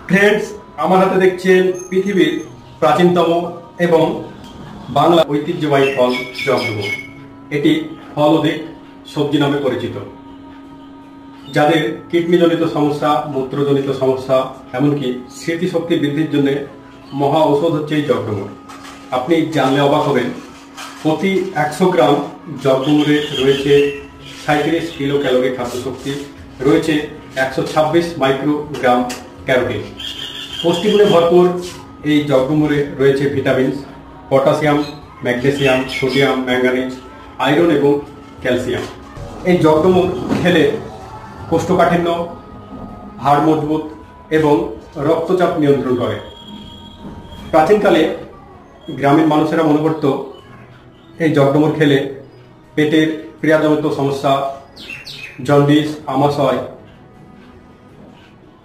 Friends, আমার হাতে দেখছেন পৃথিবীর প্রাচীনতম এবং বাংলা ঐতিহ্যবাহী ফল জগডুমুর। এটি ফল অধিক সবজি নামে পরিচিত। যাদের কিডনিজনিত সমস্যা, মূত্রজনিত সমস্যা, এমনকি স্মৃতিশক্তি বৃদ্ধির জন্য মহা ঔষধ হচ্ছে এই জগডুমুর। আপনি জানলে অবাক হবেন, প্রতি 100 গ্রাম জগডুমুরে রয়েছে 37 কিলো ক্যালোরি খাদ্যশক্তি, রয়েছে 126 মাইক্রোগ্রাম ক্যারোটিন। পুষ্টিগুণে ভরপুর এই জগডুমুরে রয়েছে vitamins, potassium, magnesium, sodium, manganese, iron এবং ক্যালসিয়াম। এই জগডুমুর খেলে কোষ্ঠকাঠিন্য, হাড় মজবুত এবং রক্তচাপ নিয়ন্ত্রণ করে। প্রাচীনকালে গ্রামের মানুষেরা মনে করত এই জগডুমুর খেলে পেটের ক্রিয়াজনিত সমস্যা, জন্ডিস, আমাশয়